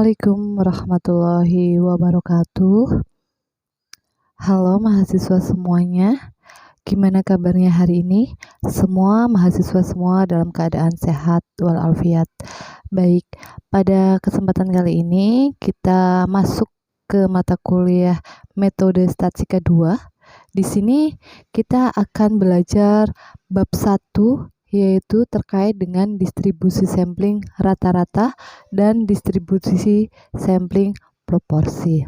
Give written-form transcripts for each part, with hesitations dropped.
Assalamualaikum warahmatullahi wabarakatuh. Halo mahasiswa semuanya, gimana kabarnya hari ini? Semua mahasiswa semua dalam keadaan sehat walafiat. Baik, pada kesempatan kali ini kita masuk ke mata kuliah metode statistika 2. Di sini kita akan belajar bab 1, yaitu terkait dengan distribusi sampling rata-rata dan distribusi sampling proporsi.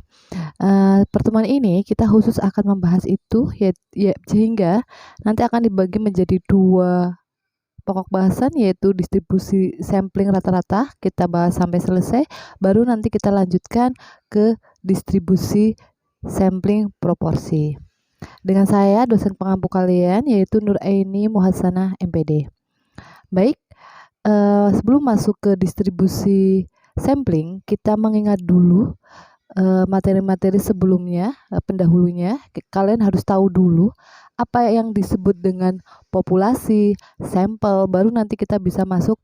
Pertemuan ini kita khusus akan membahas itu sehingga nanti akan dibagi menjadi 2 pokok bahasan, yaitu distribusi sampling rata-rata, kita bahas sampai selesai, baru nanti kita lanjutkan ke distribusi sampling proporsi. Dengan saya dosen pengampu kalian, yaitu Nuraini Muhasanah MPD. Baik, sebelum masuk ke distribusi sampling, kita mengingat dulu materi-materi sebelumnya, pendahulunya. Kalian harus tahu dulu apa yang disebut dengan populasi, sampel, baru nanti kita bisa masuk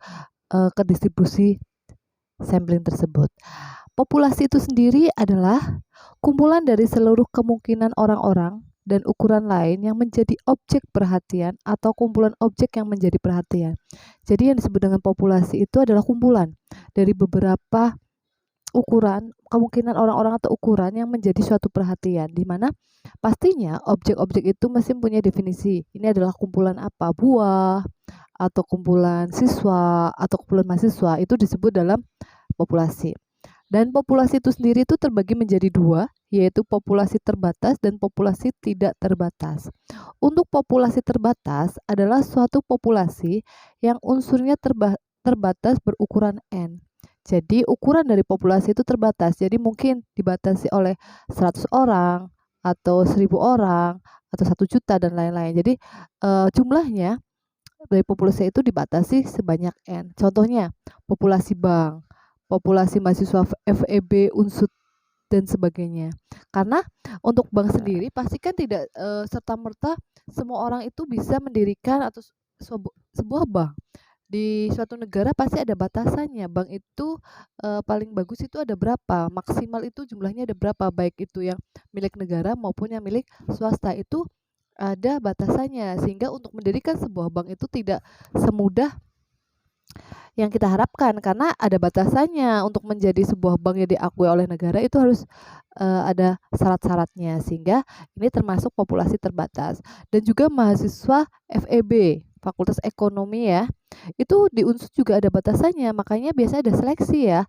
ke distribusi sampling tersebut. Populasi itu sendiri adalah kumpulan dari seluruh kemungkinan orang-orang dan ukuran lain yang menjadi objek perhatian atau kumpulan objek yang menjadi perhatian. Jadi yang disebut dengan populasi itu adalah kumpulan dari beberapa ukuran, kemungkinan orang-orang atau ukuran yang menjadi suatu perhatian, di mana pastinya objek-objek itu mesti punya definisi. Ini adalah kumpulan apa? Buah, atau kumpulan siswa, atau kumpulan mahasiswa, itu disebut dalam populasi. Dan populasi itu sendiri itu terbagi menjadi 2, yaitu populasi terbatas dan populasi tidak terbatas. Untuk populasi terbatas adalah suatu populasi yang unsurnya terbatas berukuran N. Jadi ukuran dari populasi itu terbatas, jadi mungkin dibatasi oleh 100 orang, atau 1000 orang, atau 1 juta, dan lain-lain. Jadi jumlahnya dari populasi itu dibatasi sebanyak N. Contohnya, populasi bank, populasi mahasiswa FEB, Unsud, dan sebagainya. Karena untuk bank sendiri pasti kan tidak serta-merta semua orang itu bisa mendirikan atau sebuah bank. Di suatu negara pasti ada batasannya. Bank itu paling bagus itu ada berapa, maksimal itu jumlahnya ada berapa, baik itu yang milik negara maupun yang milik swasta, itu ada batasannya. Sehingga untuk mendirikan sebuah bank itu tidak semudah yang kita harapkan, karena ada batasannya. Untuk menjadi sebuah bank yang diakui oleh negara itu harus ada syarat-syaratnya, sehingga ini termasuk populasi terbatas. Dan juga mahasiswa FEB, Fakultas Ekonomi ya, itu di Unsud juga ada batasannya, makanya biasanya ada seleksi ya,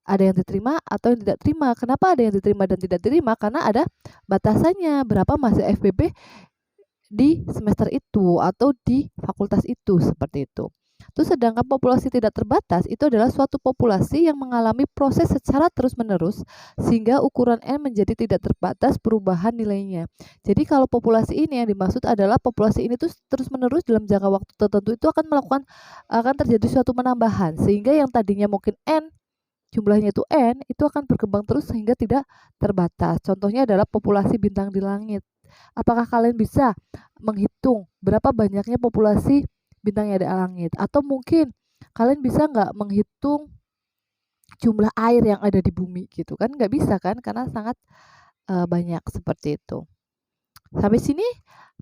ada yang diterima atau yang tidak terima. Kenapa ada yang diterima dan tidak diterima? Karena ada batasannya, berapa mahasiswa FEB di semester itu atau di fakultas itu, seperti itu. Terus sedangkan populasi tidak terbatas itu adalah suatu populasi yang mengalami proses secara terus-menerus sehingga ukuran N menjadi tidak terbatas perubahan nilainya. Jadi kalau populasi ini yang dimaksud adalah populasi ini tuh terus-menerus dalam jangka waktu tertentu itu akan terjadi suatu penambahan, sehingga yang tadinya mungkin N, jumlahnya itu N, itu akan berkembang terus sehingga tidak terbatas. Contohnya adalah populasi bintang di langit. Apakah kalian bisa menghitung berapa banyaknya populasi bintang yang ada di langit? Atau mungkin kalian bisa nggak menghitung jumlah air yang ada di bumi gitu kan? Nggak bisa kan, karena sangat banyak, seperti itu. Sampai sini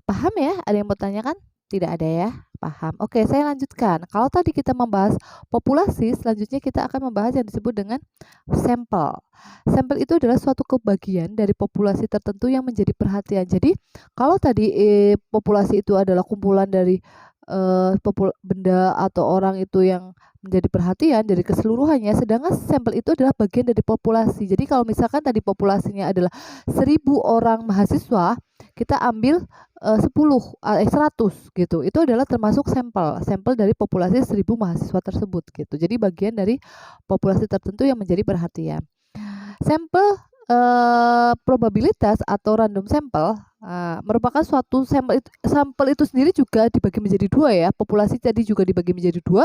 paham ya? Ada yang mau tanyakan? Tidak ada ya? Paham. Oke, saya lanjutkan. Kalau tadi kita membahas populasi, selanjutnya kita akan membahas yang disebut dengan sampel. Sampel itu adalah suatu kebagian dari populasi tertentu yang menjadi perhatian. Jadi kalau tadi populasi itu adalah kumpulan dari benda atau orang itu yang menjadi perhatian dari keseluruhannya, sedangkan sampel itu adalah bagian dari populasi. Jadi kalau misalkan tadi populasinya adalah 1000 orang mahasiswa, kita ambil 100 gitu, itu adalah termasuk sampel dari populasi 1000 mahasiswa tersebut gitu. Jadi bagian dari populasi tertentu yang menjadi perhatian. Sampel probabilitas atau random sampel merupakan suatu sampel itu sendiri juga dibagi menjadi 2 ya. Populasi tadi juga dibagi menjadi 2,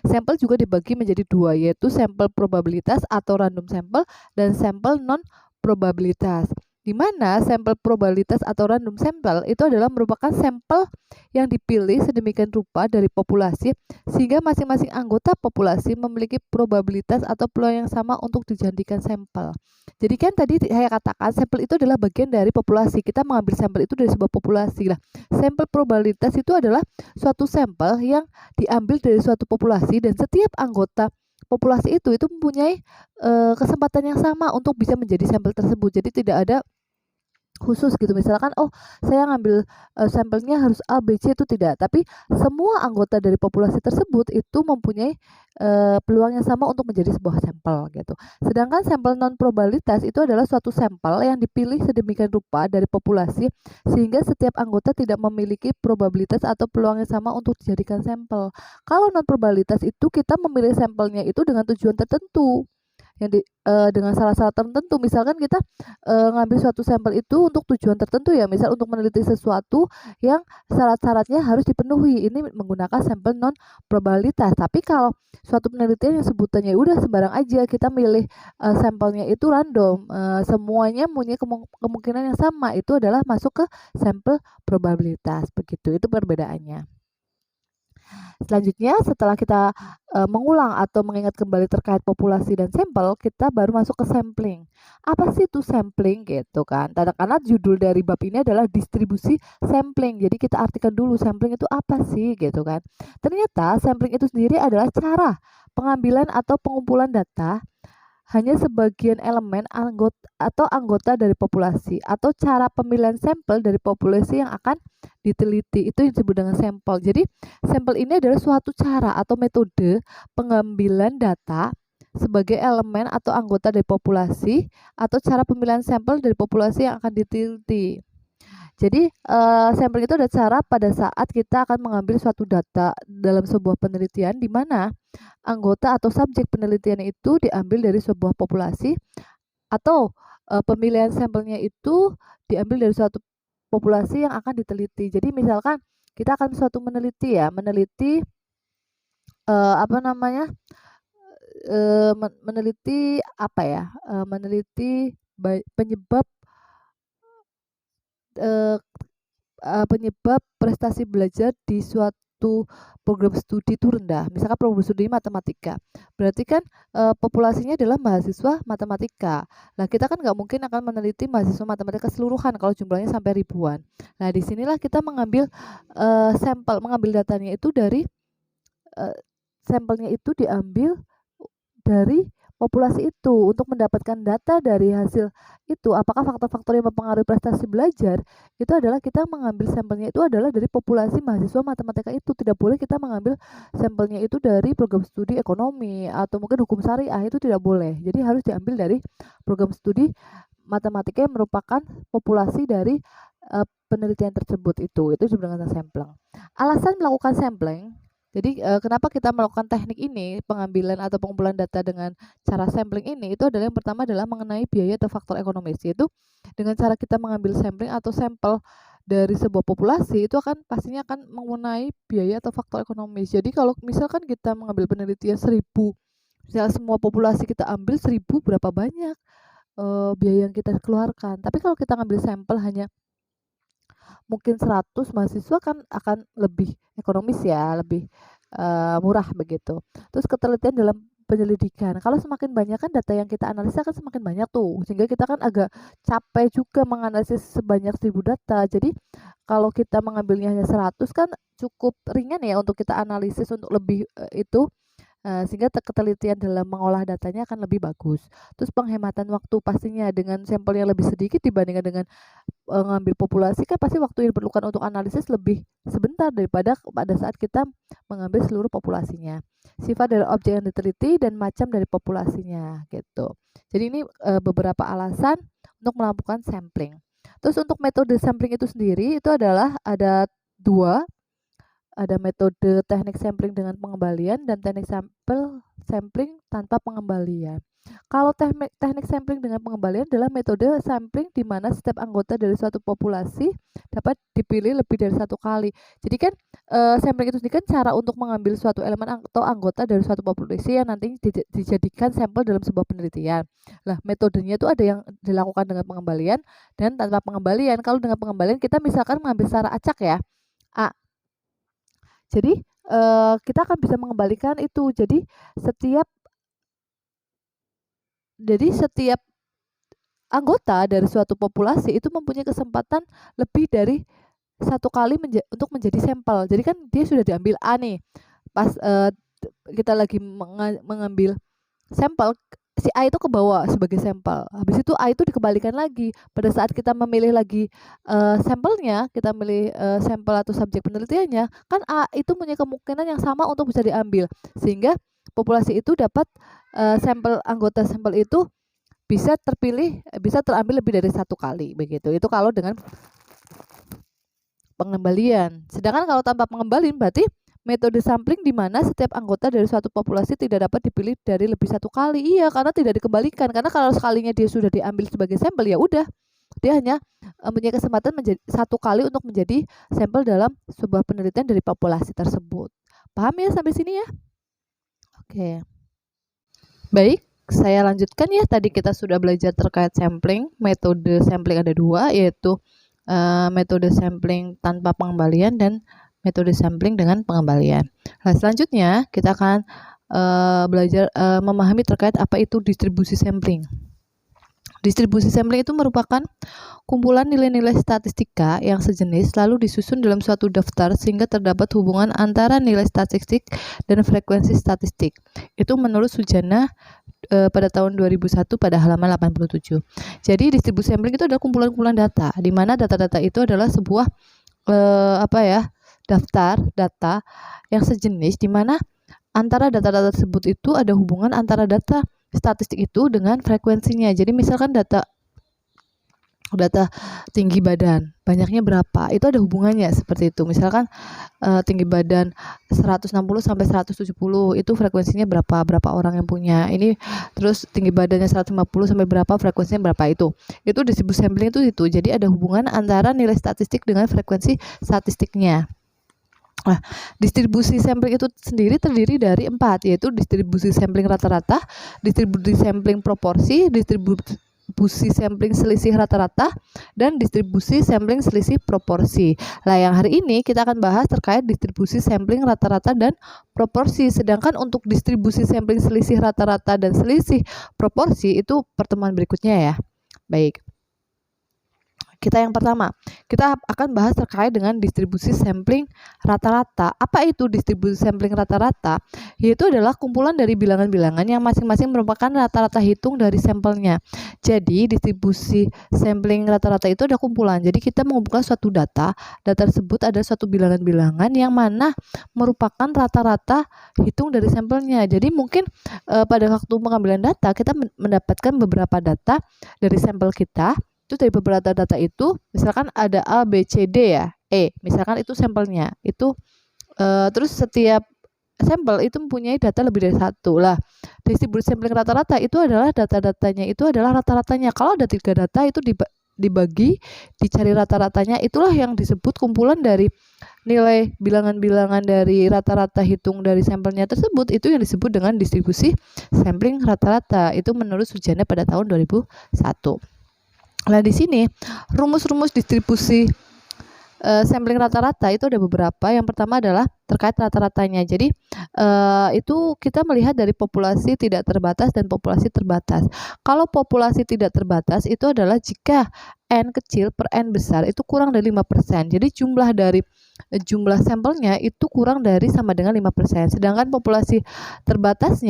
sampel juga dibagi menjadi 2, yaitu sampel probabilitas atau random sampel dan sampel non probabilitas. di mana sampel probabilitas atau random sample itu adalah merupakan sampel yang dipilih sedemikian rupa dari populasi sehingga masing-masing anggota populasi memiliki probabilitas atau peluang yang sama untuk dijadikan sampel. Jadi kan tadi saya katakan sampel itu adalah bagian dari populasi. Kita mengambil sampel itu dari sebuah populasi lah. Sampel probabilitas itu adalah suatu sampel yang diambil dari suatu populasi dan setiap anggota populasi itu mempunyai kesempatan yang sama untuk bisa menjadi sampel tersebut. Jadi tidak ada khusus gitu, misalkan oh saya ngambil sampelnya harus A, B, C, itu tidak, tapi semua anggota dari populasi tersebut itu mempunyai peluang yang sama untuk menjadi sebuah sampel gitu. Sedangkan sampel non probabilitas itu adalah suatu sampel yang dipilih sedemikian rupa dari populasi sehingga setiap anggota tidak memiliki probabilitas atau peluang yang sama untuk dijadikan sampel. Kalau non probabilitas itu kita memilih sampelnya itu dengan tujuan tertentu yang dengan syarat-syarat tertentu. Misalkan kita ngambil suatu sampel itu untuk tujuan tertentu ya, misal untuk meneliti sesuatu yang syarat-syaratnya harus dipenuhi. Ini menggunakan sampel non probabilitas. Tapi kalau suatu penelitian yang sebutannya udah sembarang aja, kita milih sampelnya itu random, semuanya punya kemungkinan yang sama, itu adalah masuk ke sampel probabilitas. Begitu, itu perbedaannya. Selanjutnya setelah kita mengulang atau mengingat kembali terkait populasi dan sampel, kita baru masuk ke sampling. Apa sih itu sampling gitu kan? Karena judul dari bab ini adalah distribusi sampling. Jadi kita artikan dulu sampling itu apa sih gitu kan. Ternyata sampling itu sendiri adalah cara pengambilan atau pengumpulan data hanya sebagian elemen anggota dari populasi atau cara pemilihan sampel dari populasi yang akan diteliti, itu yang disebut dengan sampel. Jadi sampel ini adalah suatu cara atau metode pengambilan data sebagai elemen atau anggota dari populasi atau cara pemilihan sampel dari populasi yang akan diteliti. Jadi sampling itu ada cara pada saat kita akan mengambil suatu data dalam sebuah penelitian di mana anggota atau subjek penelitian itu diambil dari sebuah populasi atau pemilihan sampelnya itu diambil dari suatu populasi yang akan diteliti. Jadi misalkan kita akan suatu meneliti apa namanya? Meneliti apa ya? Meneliti penyebab penyebab prestasi belajar di suatu program studi itu rendah. Misalkan program studi matematika, berarti kan populasinya adalah mahasiswa matematika. Nah kita kan nggak mungkin akan meneliti mahasiswa matematika keseluruhan kalau jumlahnya sampai ribuan. Nah disinilah kita mengambil mengambil datanya itu dari sampelnya itu diambil dari populasi itu. Untuk mendapatkan data dari hasil itu, apakah faktor-faktor yang mempengaruhi prestasi belajar, itu adalah kita mengambil sampelnya itu adalah dari populasi mahasiswa matematika itu. Tidak boleh kita mengambil sampelnya itu dari program studi ekonomi atau mungkin hukum syariah, itu tidak boleh. Jadi harus diambil dari program studi matematika yang merupakan populasi dari penelitian tersebut itu disebut dengan sampling. Alasan melakukan sampling, jadi kenapa kita melakukan teknik ini, pengambilan atau pengumpulan data dengan cara sampling ini, itu adalah yang pertama adalah mengenai biaya atau faktor ekonomis. Yaitu dengan cara kita mengambil sampling atau sampel dari sebuah populasi itu pastinya akan mengenai biaya atau faktor ekonomis. Jadi kalau misalkan kita mengambil penelitian 1000, misalnya semua populasi kita ambil 1000, berapa banyak biaya yang kita keluarkan. Tapi kalau kita ngambil sampel hanya mungkin 100 mahasiswa kan akan lebih ekonomis ya, lebih murah begitu. Terus ketelitian dalam penyelidikan, kalau semakin banyak kan data yang kita analisa kan semakin banyak tuh, sehingga kita kan agak capek juga menganalisis sebanyak 1000 data. Jadi kalau kita mengambilnya hanya 100 kan cukup ringan ya untuk kita analisis untuk lebih itu sehingga ketelitian dalam mengolah datanya akan lebih bagus. Terus penghematan waktu pastinya dengan sampel yang lebih sedikit dibandingkan dengan ngambil populasi kan pasti waktu yang diperlukan untuk analisis lebih sebentar daripada pada saat kita mengambil seluruh populasinya. Sifat dari objek yang diteliti dan macam dari populasinya gitu. Jadi ini beberapa alasan untuk melakukan sampling. Terus untuk metode sampling itu sendiri itu adalah ada 2. Ada metode teknik sampling dengan pengembalian dan teknik sampling tanpa pengembalian. Kalau teknik sampling dengan pengembalian adalah metode sampling di mana setiap anggota dari suatu populasi dapat dipilih lebih dari satu kali. Jadi kan sampling itu sendiri kan cara untuk mengambil suatu elemen atau anggota dari suatu populasi yang nanti dijadikan sampel dalam sebuah penelitian. Lah, metodenya itu ada yang dilakukan dengan pengembalian dan tanpa pengembalian. Kalau dengan pengembalian kita misalkan mengambil secara acak ya, A. Jadi kita akan bisa mengembalikan itu. Jadi setiap anggota dari suatu populasi itu mempunyai kesempatan lebih dari satu kali untuk menjadi sampel. Jadi kan dia sudah diambil A nih. Pas kita lagi mengambil sampel, si A itu ke bawah sebagai sampel. Habis itu A itu dikembalikan lagi. Pada saat kita memilih lagi sampelnya, kita milih sampel atau subjek penelitiannya, kan A itu punya kemungkinan yang sama untuk bisa diambil. Sehingga populasi itu dapat anggota sampel itu bisa terambil lebih dari satu kali begitu. Itu kalau dengan pengembalian. Sedangkan kalau tanpa pengembalian berarti metode sampling di mana setiap anggota dari suatu populasi tidak dapat dipilih dari lebih satu kali. Iya, karena tidak dikembalikan. Karena kalau sekalinya dia sudah diambil sebagai sampel ya udah, dia hanya punya kesempatan menjadi satu kali untuk menjadi sampel dalam sebuah penelitian dari populasi tersebut. Paham ya sampai sini ya? Oke. Baik. Saya lanjutkan ya, tadi kita sudah belajar terkait sampling. Metode sampling ada dua, yaitu metode sampling tanpa pengembalian dan metode sampling dengan pengembalian. Nah, selanjutnya kita akan belajar memahami terkait apa itu distribusi sampling. Distribusi sampling itu merupakan kumpulan nilai-nilai statistika yang sejenis lalu disusun dalam suatu daftar sehingga terdapat hubungan antara nilai statistik dan frekuensi statistik. Itu menurut Sujana pada tahun 2001 pada halaman 87. Jadi distribusi sampling itu adalah kumpulan-kumpulan data, di mana data-data itu adalah sebuah daftar data yang sejenis, di mana antara data-data tersebut itu ada hubungan antara data statistik itu dengan frekuensinya. Jadi misalkan data tinggi badan, banyaknya berapa, itu ada hubungannya seperti itu. Misalkan tinggi badan 160 sampai 170 itu frekuensinya berapa orang yang punya. Ini terus tinggi badannya 150 sampai berapa, frekuensinya berapa itu. Itu distribusi sampling itu. Jadi ada hubungan antara nilai statistik dengan frekuensi statistiknya. Nah, distribusi sampling itu sendiri terdiri dari 4, yaitu distribusi sampling rata-rata, distribusi sampling proporsi, distribusi sampling selisih rata-rata, dan distribusi sampling selisih proporsi. Nah, yang hari ini kita akan bahas terkait distribusi sampling rata-rata dan proporsi. Sedangkan untuk distribusi sampling selisih rata-rata dan selisih proporsi itu pertemuan berikutnya ya. Baik. Kita yang pertama, kita akan bahas terkait dengan distribusi sampling rata-rata. Apa itu distribusi sampling rata-rata? Yaitu adalah kumpulan dari bilangan-bilangan yang masing-masing merupakan rata-rata hitung dari sampelnya. Jadi distribusi sampling rata-rata itu ada kumpulan. Jadi kita mengumpulkan suatu data tersebut ada suatu bilangan-bilangan yang mana merupakan rata-rata hitung dari sampelnya. Jadi mungkin pada waktu pengambilan data kita mendapatkan beberapa data dari sampel kita. Itu dari beberapa data itu, misalkan ada A, B, C, D ya, E, misalkan itu sampelnya. Itu terus setiap sampel itu mempunyai data lebih dari satu. Lah, distribusi sampling rata-rata itu adalah data-datanya itu adalah rata-ratanya. Kalau ada 3 data itu dibagi, dicari rata-ratanya, itulah yang disebut kumpulan dari nilai bilangan-bilangan dari rata-rata hitung dari sampelnya tersebut, itu yang disebut dengan distribusi sampling rata-rata. Itu menurut Sujana pada tahun 2001. Nah, di sini rumus-rumus distribusi sampling rata-rata itu ada beberapa. Yang pertama adalah terkait rata-ratanya. Jadi itu kita melihat dari populasi tidak terbatas dan populasi terbatas. Kalau populasi tidak terbatas itu adalah jika N kecil per N besar itu kurang dari 5%. Jadi jumlah sampelnya itu kurang dari sama dengan 5%. Sedangkan populasi terbatas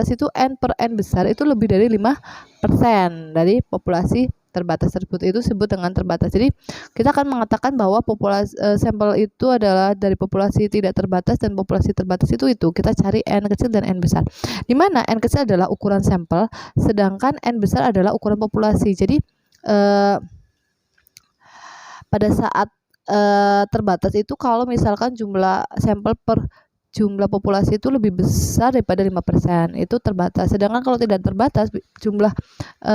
itu N per N besar itu lebih dari 5% dari populasi terbatas tersebut, itu disebut dengan terbatas. Jadi kita akan mengatakan bahwa populasi sampel itu adalah dari populasi tidak terbatas dan populasi terbatas itu kita cari N kecil dan N besar. Di mana N kecil adalah ukuran sampel, sedangkan N besar adalah ukuran populasi. Jadi pada saat terbatas itu kalau misalkan jumlah sampel per jumlah populasi itu lebih besar daripada 5%, itu terbatas. Sedangkan kalau tidak terbatas, jumlah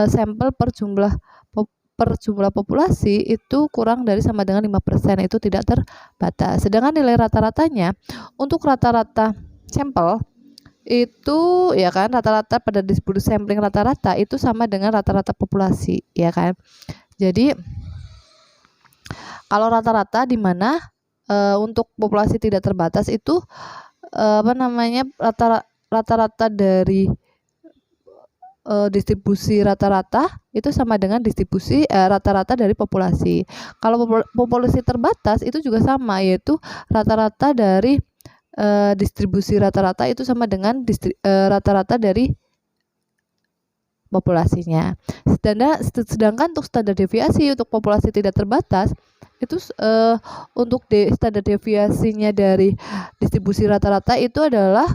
sampel per jumlah populasi itu kurang dari sama dengan 5%, itu tidak terbatas. Sedangkan nilai rata-ratanya untuk rata-rata sampel itu ya kan, rata-rata pada distribusi sampling rata-rata itu sama dengan rata-rata populasi, ya kan. Jadi kalau rata-rata di mana untuk populasi tidak terbatas itu rata-rata dari distribusi rata-rata itu sama dengan distribusi rata-rata dari populasi. Kalau populasi terbatas itu juga sama, yaitu rata-rata dari distribusi rata-rata itu sama dengan rata-rata dari populasinya. Sedangkan untuk standar deviasi untuk populasi tidak terbatas itu untuk standar deviasinya dari distribusi rata-rata itu adalah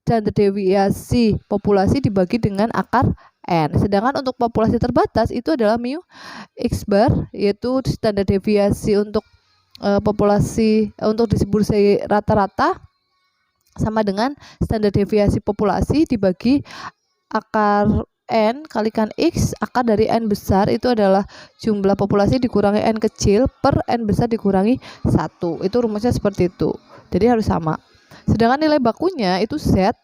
standar deviasi populasi dibagi dengan akar n. Sedangkan untuk populasi terbatas itu adalah mu x bar, yaitu standar deviasi untuk populasi untuk distribusi rata-rata sama dengan standar deviasi populasi dibagi akar n kalikan x, akar dari n besar itu adalah jumlah populasi dikurangi n kecil per n besar dikurangi 1. Itu rumusnya seperti itu. Jadi harus sama. Sedangkan nilai bakunya itu Z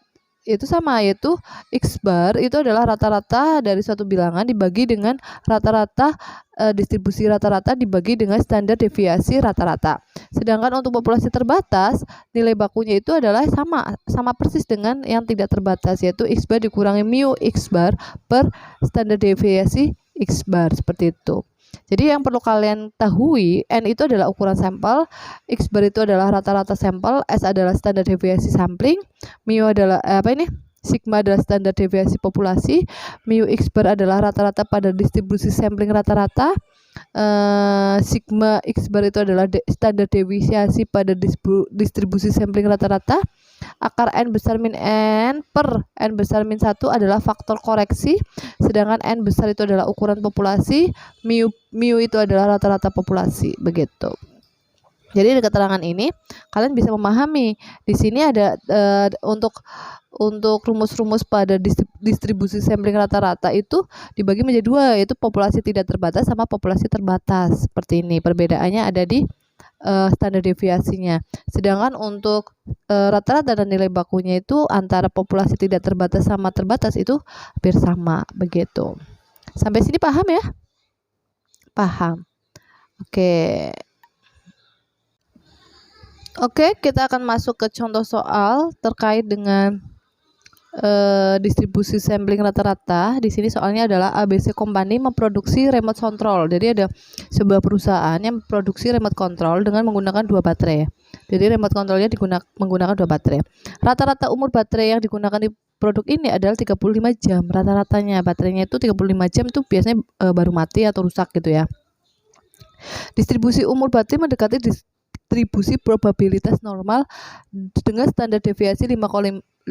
itu sama, yaitu x bar itu adalah rata-rata dari suatu bilangan dibagi dengan rata-rata distribusi rata-rata dibagi dengan standar deviasi rata-rata. Sedangkan untuk populasi terbatas nilai bakunya itu adalah sama persis dengan yang tidak terbatas, yaitu x bar dikurangi mu x bar per standar deviasi x bar, seperti itu. Jadi yang perlu kalian ketahui, n itu adalah ukuran sampel, x bar itu adalah rata-rata sampel, s adalah standar deviasi sampling, mu adalah sigma adalah standar deviasi populasi, mu x bar adalah rata-rata pada distribusi sampling rata-rata, sigma x bar itu adalah standar deviasi pada distribusi sampling rata-rata, akar n besar min n per n besar min 1 adalah faktor koreksi, sedangkan n besar itu adalah ukuran populasi, mu itu adalah rata-rata populasi, begitu. Jadi dari keterangan ini kalian bisa memahami di sini ada untuk rumus-rumus pada distribusi sampling rata-rata itu dibagi menjadi dua, yaitu populasi tidak terbatas sama populasi terbatas. Seperti ini, perbedaannya ada di standar deviasinya. Sedangkan untuk rata-rata dan nilai bakunya itu antara populasi tidak terbatas sama terbatas itu hampir sama, begitu. Sampai sini paham ya? Paham. Oke, kita akan masuk ke contoh soal terkait dengan distribusi sampling rata-rata. Di sini soalnya adalah ABC Company memproduksi remote control. Jadi ada sebuah perusahaan yang memproduksi remote control dengan menggunakan 2 baterai. Jadi remote controlnya menggunakan 2 baterai. Rata-rata umur baterai yang digunakan di produk ini adalah 35 jam. Rata-ratanya baterainya itu 35 jam itu biasanya baru mati atau rusak gitu ya. Distribusi umur baterai mendekati distribusi probabilitas normal dengan standar deviasi 5,5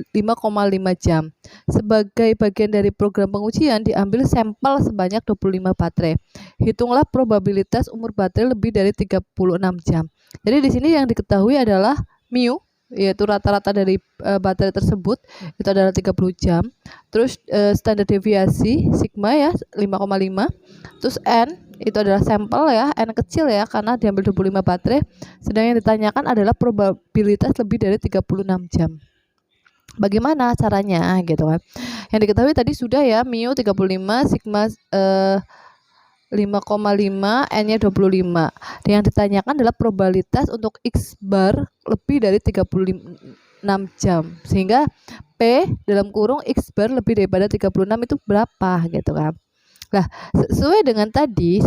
jam. Sebagai bagian dari program pengujian diambil sampel sebanyak 25 baterai. Hitunglah probabilitas umur baterai lebih dari 36 jam. Jadi di sini yang diketahui adalah mu, yaitu rata-rata dari baterai tersebut itu adalah 30 jam. Terus standar deviasi sigma ya 5,5. Terus n itu adalah sampel ya, n kecil ya karena diambil 25 baterai. Sedang yang ditanyakan adalah probabilitas lebih dari 36 jam. Bagaimana caranya gitu kan? Yang diketahui tadi sudah ya, mu 35, sigma 5,5, n-nya 25. Dan yang ditanyakan adalah probabilitas untuk x bar lebih dari 36 jam. Sehingga P dalam kurung x bar lebih daripada 36 itu berapa gitu kan. Nah, sesuai dengan tadi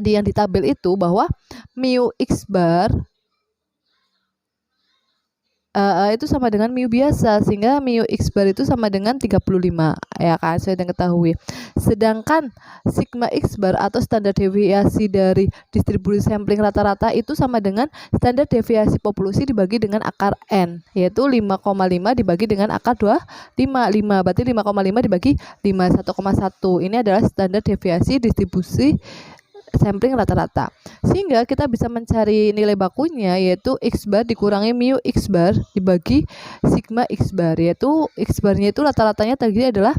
yang di tabel itu bahwa mu x bar itu sama dengan mu biasa, sehingga mu x bar itu sama dengan 35 ya kan, saya sudah ketahui. Sedangkan sigma x bar atau standar deviasi dari distribusi sampling rata-rata itu sama dengan standar deviasi populasi dibagi dengan akar n, yaitu 5,5 dibagi dengan akar 5 berarti 5,5 dibagi 5 1,1. Ini adalah standar deviasi distribusi sampling rata-rata. Sehingga kita bisa mencari nilai bakunya, yaitu X bar dikurangi mu X bar dibagi sigma X bar, yaitu X barnya itu rata-ratanya tadi adalah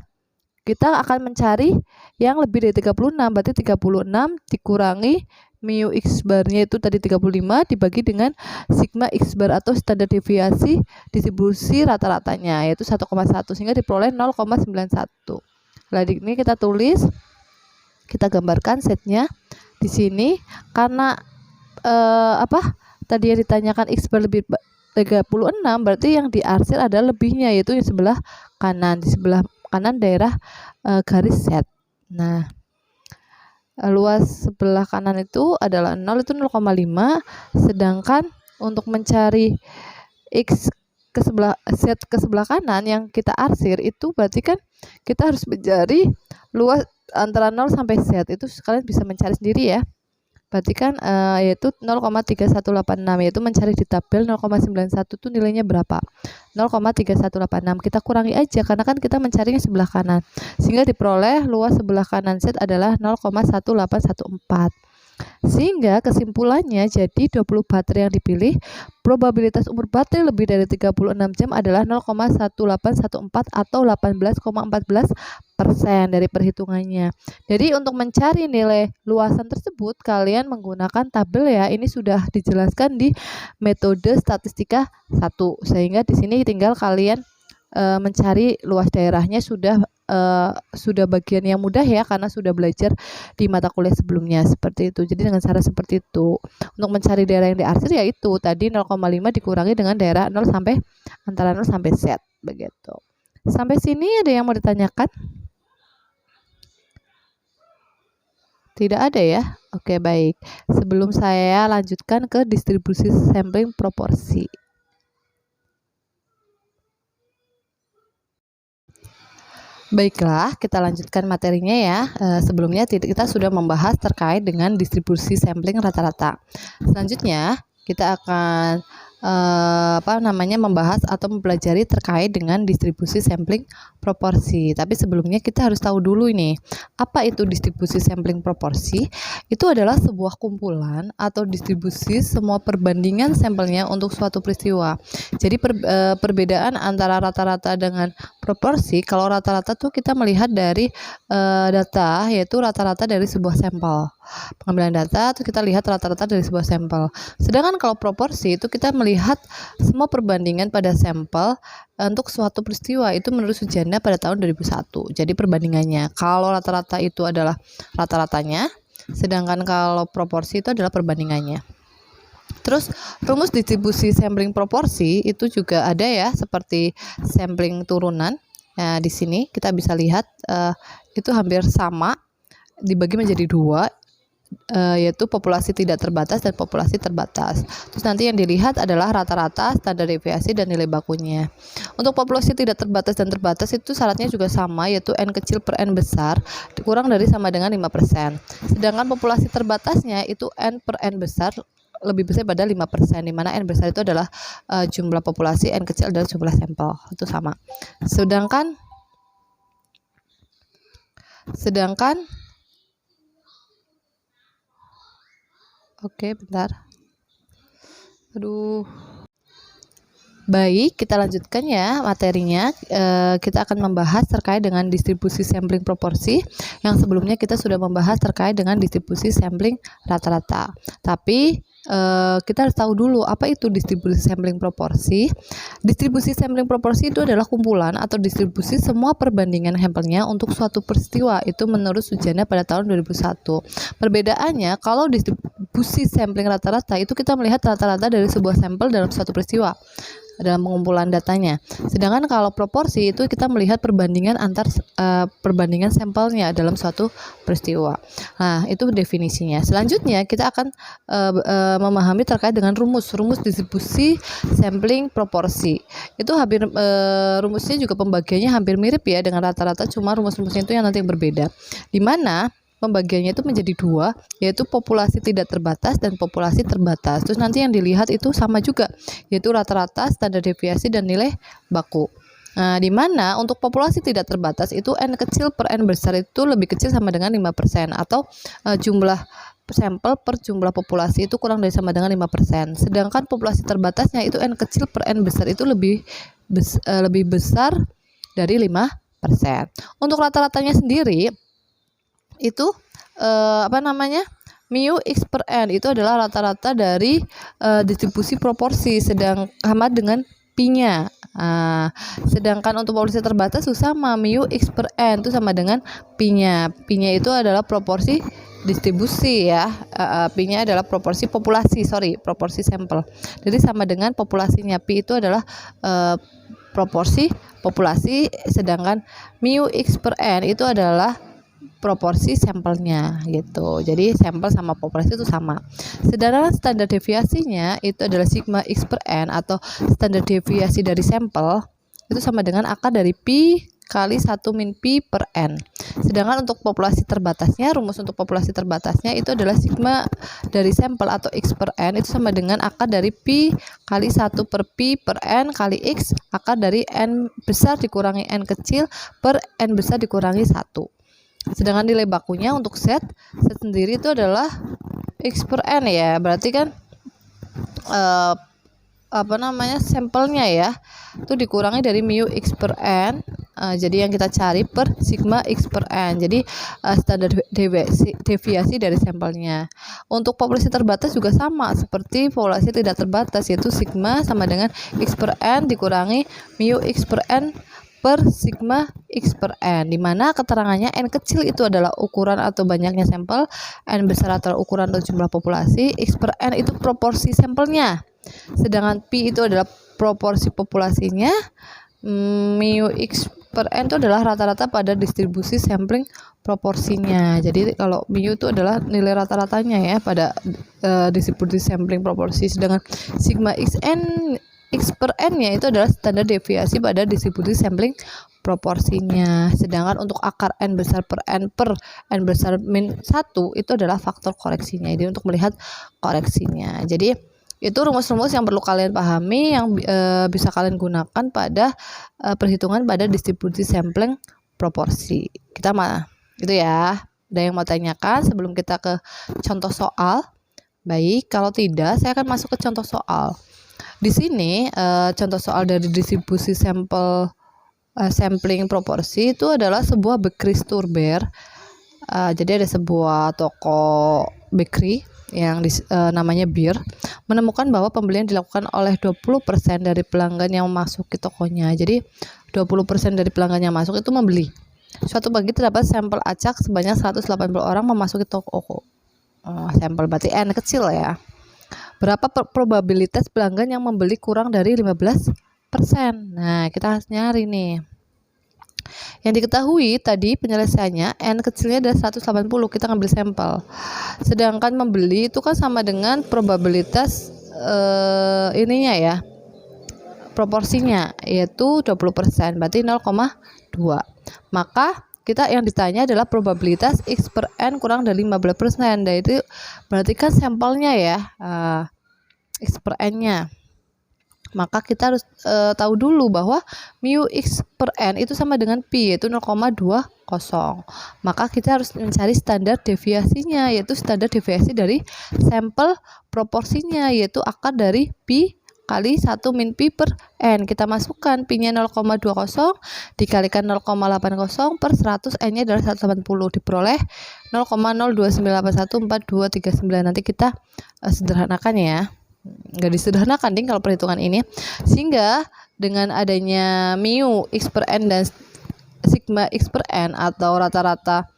kita akan mencari yang lebih dari 36, berarti 36 dikurangi mu X barnya itu tadi 35 dibagi dengan sigma X bar atau standar deviasi distribusi rata-ratanya, yaitu 1,1, sehingga diperoleh 0,91. Lalu ini kita tulis, kita gambarkan setnya di sini. Karena tadi yang ditanyakan X bar lebih 36, berarti yang diarsir adalah lebihnya, yaitu di sebelah kanan, di sebelah kanan daerah garis set. Nah, luas sebelah kanan itu adalah 0, itu 0,5, sedangkan untuk mencari X ke sebelah set ke sebelah kanan yang kita arsir itu berarti kan kita harus mencari luas antara 0 sampai set. Itu kalian bisa mencari sendiri ya. Berarti kan yaitu 0,3186, yaitu mencari di tabel 0,91 itu nilainya berapa? 0,3186. Kita kurangi aja karena kan kita mencarinya sebelah kanan. Sehingga diperoleh luas sebelah kanan set adalah 0,1814. Sehingga kesimpulannya jadi 20 baterai yang dipilih, probabilitas umur baterai lebih dari 36 jam adalah 0,1814 atau 18,14% dari perhitungannya. Jadi untuk mencari nilai luasan tersebut kalian menggunakan tabel ya. Ini sudah dijelaskan di metode statistika 1. Sehingga di sini tinggal kalian mencari luas daerahnya sudah bagian yang mudah ya, karena sudah belajar di mata kuliah sebelumnya seperti itu. Jadi dengan cara seperti itu untuk mencari daerah yang diarsir, yaitu tadi 0,5 dikurangi dengan daerah 0 sampai antara 0 sampai set begitu. Sampai sini ada yang mau ditanyakan? Tidak ada ya? Oke, baik. Sebelum saya lanjutkan ke distribusi sampling proporsi. Baiklah, kita lanjutkan materinya ya. Sebelumnya kita sudah membahas terkait dengan distribusi sampling rata-rata. Selanjutnya kita akan membahas atau mempelajari terkait dengan distribusi sampling proporsi. Tapi sebelumnya kita harus tahu dulu ini, apa itu distribusi sampling proporsi? Itu adalah sebuah kumpulan atau distribusi semua perbandingan sampelnya untuk suatu peristiwa. Jadi perbedaan antara rata-rata dengan proporsi, kalau rata-rata tuh kita melihat dari data, yaitu rata-rata dari sebuah sampel. Pengambilan data itu kita lihat rata-rata dari sebuah sampel. Sedangkan kalau proporsi itu kita melihat semua perbandingan pada sampel untuk suatu peristiwa, itu menurut Sujana pada tahun 2001. Jadi perbandingannya, kalau rata-rata itu adalah rata-ratanya, sedangkan kalau proporsi itu adalah perbandingannya. Terus rumus distribusi sampling proporsi itu juga ada ya, seperti sampling turunan. Nah, di sini kita bisa lihat itu hampir sama, dibagi menjadi dua, yaitu populasi tidak terbatas dan populasi terbatas. Terus nanti yang dilihat adalah rata-rata, standar deviasi, dan nilai bakunya. Untuk populasi tidak terbatas dan terbatas itu syaratnya juga sama, yaitu N kecil per N besar kurang dari sama dengan 5%. Sedangkan populasi terbatasnya itu N per N besar lebih besar pada 5%, di mana N besar itu adalah jumlah populasi, N kecil adalah jumlah sampel, itu sama. Sedangkan oke, bentar. Baik, kita lanjutkan ya materinya. Kita akan membahas terkait dengan distribusi sampling proporsi. Yang sebelumnya kita sudah membahas terkait dengan distribusi sampling rata-rata. Tapi kita harus tahu dulu apa itu distribusi sampling proporsi. Distribusi sampling proporsi itu adalah kumpulan atau distribusi semua perbandingan sampelnya untuk suatu peristiwa. Itu menurut Sujana pada tahun 2001. Perbedaannya, kalau distribusi sampling rata-rata itu kita melihat rata-rata dari sebuah sampel dalam suatu peristiwa dalam pengumpulan datanya. Sedangkan kalau proporsi itu kita melihat perbandingan antar perbandingan sampelnya dalam suatu peristiwa. Nah, itu definisinya. Selanjutnya kita akan memahami terkait dengan rumus distribusi sampling proporsi. Itu hampir rumusnya juga pembagiannya hampir mirip ya dengan rata-rata, cuma rumus-rumusnya itu yang nanti yang berbeda. Di mana pembagiannya itu menjadi dua, yaitu populasi tidak terbatas dan populasi terbatas. Terus nanti yang dilihat itu sama juga, yaitu rata-rata, standar deviasi, dan nilai baku. Nah, di mana untuk populasi tidak terbatas itu N kecil per N besar itu lebih kecil sama dengan 5%, atau jumlah sampel per jumlah populasi itu kurang dari sama dengan 5%. Sedangkan populasi terbatasnya itu N kecil per N besar itu lebih besar dari 5%. Untuk rata-ratanya sendiri itu mu x per n itu adalah rata-rata dari distribusi proporsi sama dengan pi-nya. Sedangkan untuk populasi terbatas itu sama, mu x per n itu sama dengan pi-nya. Pi-nya itu adalah proporsi distribusi ya. Pi-nya adalah proporsi proporsi sampel. Jadi sama dengan populasinya. Pi itu adalah proporsi populasi, sedangkan mu x per n itu adalah proporsi sampelnya gitu. Jadi sampel sama populasi itu sama. Sedangkan standar deviasinya itu adalah sigma x per n atau standar deviasi dari sampel itu sama dengan akar dari pi kali 1 min pi per n. Sedangkan untuk populasi terbatasnya, rumus untuk populasi terbatasnya itu adalah sigma dari sampel atau x per n itu sama dengan akar dari pi kali 1 per pi per n kali x akar dari n besar dikurangi n kecil per n besar dikurangi 1. Sedangkan nilai bakunya untuk set sendiri itu adalah x per n ya. Berarti kan sampelnya ya itu dikurangi dari mu x per n. Jadi yang kita cari per sigma x per n. Jadi standar deviasi dari sampelnya. Untuk populasi terbatas juga sama seperti populasi tidak terbatas, yaitu sigma sama dengan x per n dikurangi mu x per n per sigma x per n, di mana keterangannya n kecil itu adalah ukuran atau banyaknya sampel, n besar adalah ukuran atau jumlah populasi, x per n itu proporsi sampelnya, sedangkan pi itu adalah proporsi populasinya, mu x per n itu adalah rata-rata pada distribusi sampling proporsinya. Jadi kalau mu itu adalah nilai rata-ratanya ya pada distribusi sampling proporsi, sedangkan sigma x per n-nya itu adalah standar deviasi pada distribusi sampling proporsinya. Sedangkan untuk akar n besar per n besar min 1 itu adalah faktor koreksinya. Jadi untuk melihat koreksinya. Jadi itu rumus-rumus yang perlu kalian pahami yang bisa kalian gunakan pada perhitungan pada distribusi sampling proporsi. Kita itu ya. Ada yang mau tanyakan sebelum kita ke contoh soal? Baik, kalau tidak saya akan masuk ke contoh soal. Di sini contoh soal dari distribusi sampling proporsi itu adalah sebuah bakery store bear. Jadi ada sebuah toko bakery yang namanya Beer menemukan bahwa pembelian dilakukan oleh 20% dari pelanggan yang memasuki tokonya. Jadi 20% dari pelanggan yang masuk itu membeli. Suatu pagi terdapat sampel acak sebanyak 180 orang memasuki toko. Sampel berarti N kecil ya. Berapa probabilitas pelanggan yang membeli kurang dari 15%? Nah, kita harus nyari nih. Yang diketahui tadi penyelesaiannya N kecilnya adalah 180, kita ngambil sampel. Sedangkan membeli itu kan sama dengan probabilitas ininya ya. Proporsinya yaitu 20%, berarti 0,2. Maka kita yang ditanya adalah probabilitas x per n kurang dari 15%. Dan itu berarti kan sampelnya ya, x per n-nya. Maka kita harus tahu dulu bahwa mu x per n itu sama dengan pi, yaitu 0,20. Maka kita harus mencari standar deviasinya, yaitu standar deviasi dari sampel proporsinya, yaitu akar dari pi kali 1 min pi per n. Kita masukkan pi-nya 0,20 dikalikan 0,80 per 100, n-nya adalah 180, diperoleh 0,029814239. Nanti kita sederhanakan ya. Nggak disederhanakan ding kalau perhitungan ini, sehingga dengan adanya mu x per n dan sigma x per n atau rata-rata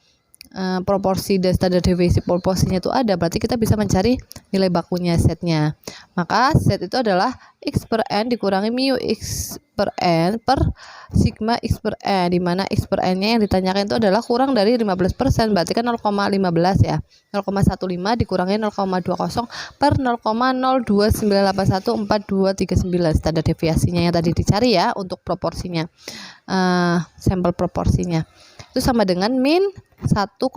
proporsi dan standar deviasi proporsinya itu ada, berarti kita bisa mencari nilai bakunya setnya. Maka set itu adalah x per n dikurangi mu x per n per sigma x per n, di mana x per n-nya yang ditanyakan itu adalah kurang dari 15%, berarti kan 0,15 ya. 0,15 dikurangi 0,20 per 0,029814239, standar deviasinya yang tadi dicari ya untuk proporsinya, sampel proporsinya itu sama dengan min 1,68.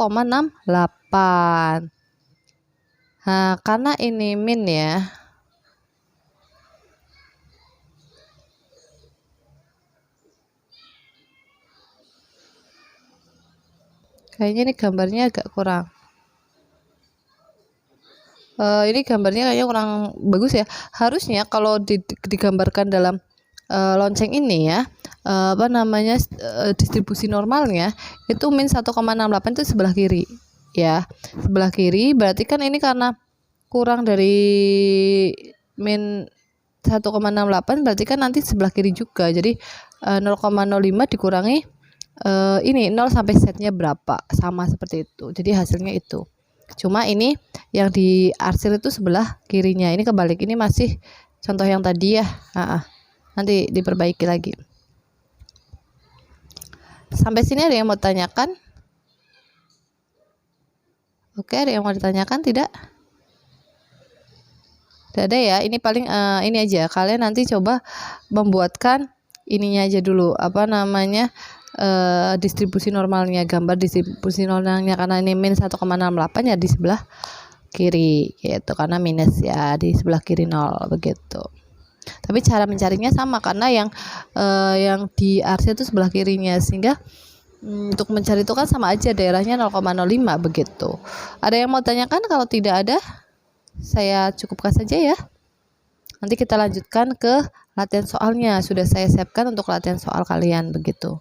Nah, karena ini min ya, kayaknya ini gambarnya agak kurang. Ini gambarnya kayaknya kurang bagus ya. Harusnya kalau digambarkan dalam lonceng ini ya, distribusi normalnya itu min 1,68 itu sebelah kiri ya. Sebelah kiri berarti kan ini karena kurang dari min 1,68 berarti kan nanti sebelah kiri juga. Jadi 0,05 dikurangi ini 0 sampai setnya berapa, sama seperti itu. Jadi hasilnya itu. Cuma ini yang diarsir itu sebelah kirinya. Ini kebalik. Ini masih contoh yang tadi ya. Nanti diperbaiki lagi. Sampai sini ada yang mau tanyakan? Oke, ada yang mau ditanyakan? Tidak? Tidak ada ya. Ini paling ini aja. Kalian nanti coba membuatkan ininya aja dulu. Distribusi normalnya, gambar distribusi normalnya, karena ini min 1,68 ya di sebelah kiri gitu, karena minus ya di sebelah kiri 0 begitu. Tapi cara mencarinya sama karena yang di-arsir itu sebelah kirinya, sehingga untuk mencari itu kan sama aja, daerahnya 0,05 begitu. Ada yang mau tanyakan? Kalau tidak ada, saya cukupkan saja ya. Nanti kita lanjutkan ke latihan soalnya. Sudah saya siapkan untuk latihan soal kalian begitu.